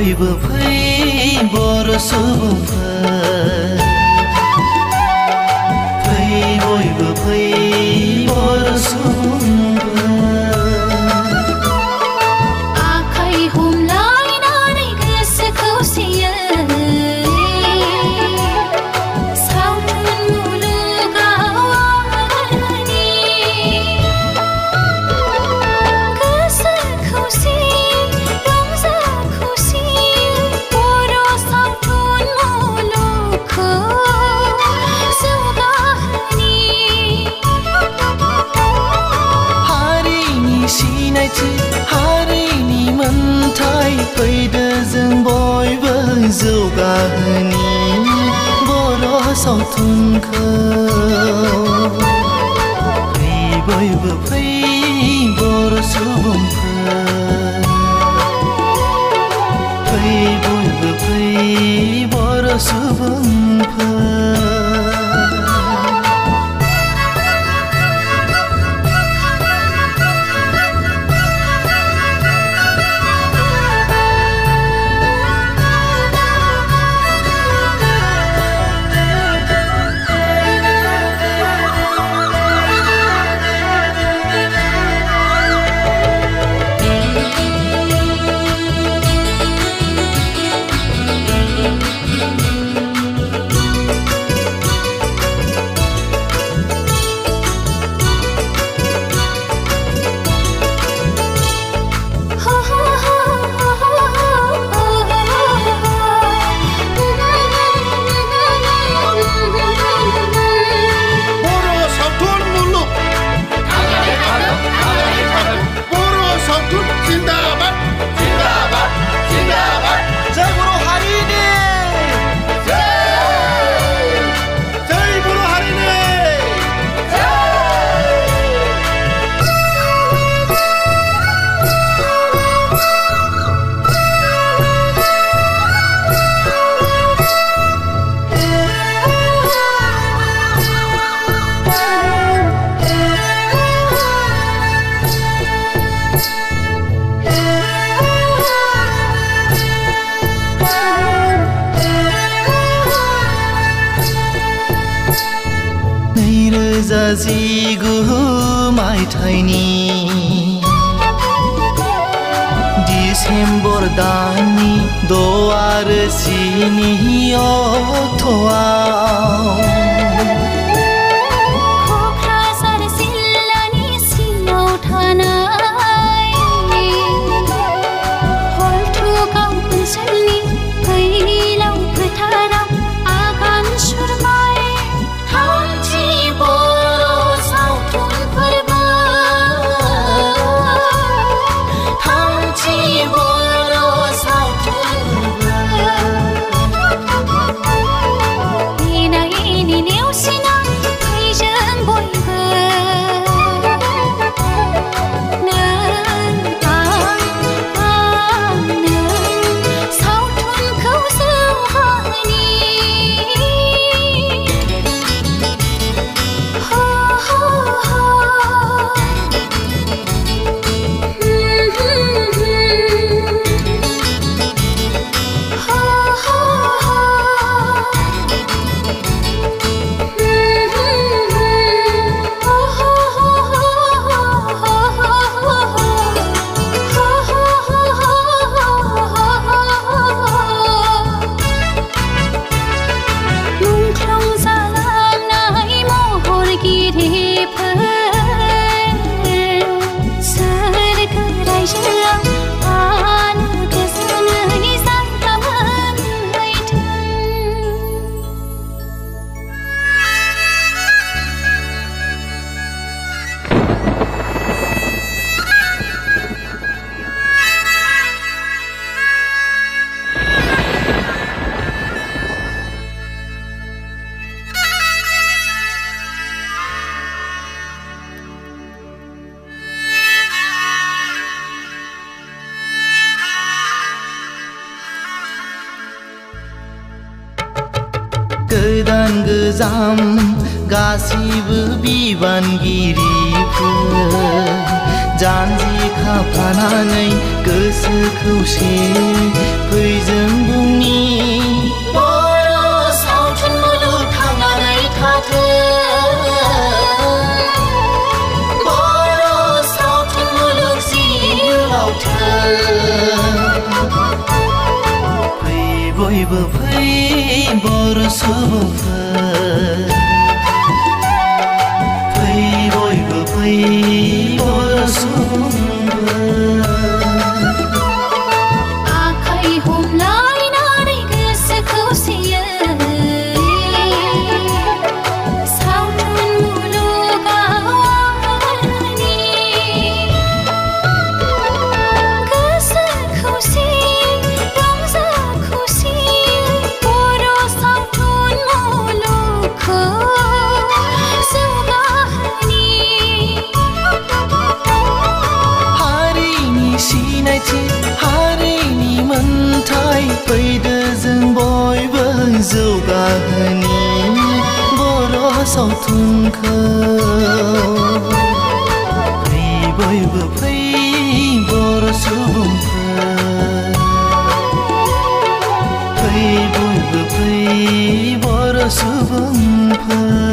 बयबो फै बर' सुबुंफोर फै बयबो फै बर' सुबुंफोर आखाइ हमलायनानै गोसो खौसेयै सावथुन मुलुगाव आगानहोनि गोसो खौसे रंजा खुसि बर' सावथुन मुलुगखौ जौगाहोनि हारिनि सिनायथि हारिनि मोनथाय फैदो जों बयबो जौगाहोनि बर' सावथुनखौ फै बयबो फै बर' सुबुंफोर फै बयबो फै बर' सुबुंफोर जिगु मायथाइनि डिसेम्बर दाननि 6 आरो 7 अक्ट'आव क'क्राझार जिल्लानि सिङाव थानाय हलथुगाव ओनसोलनि फैलाव फोथाराव आगान सुरबाय थामथि बर' सावथुन फोरबो थामथि बर' सावथुन इनायनि नेवसिना फै जों बयबो नों सावथुनखौ जौगाहोनि गोदान गोजाम गासिबो बिबानगिरिफोर जानजि खाफ्रानानै गोसो खौसे फै जों बुंनि बर' सावथुन मुलुग थांनानै थाथों बर' सावथुन मुलुग जिउआवथों फै बयबो फै बर' सुबुंफोर फै बयबो फै बर' सुबुंफोर आखाइ हमलायनानै गोसो खौसेयै सावथुन मुलुगावनि गोसो खौसे रंजा खुसि बर' सावथुन मुलुगखौ जौगाहोनि हारिनि सिनायथि हारिनि मोनथाय फैदो जों बयबो जौगाहोनि बर' सावथुनखौ फै बयबो फै बर' सुबुंफोर फै बयबो फै बर' सुबुंफोर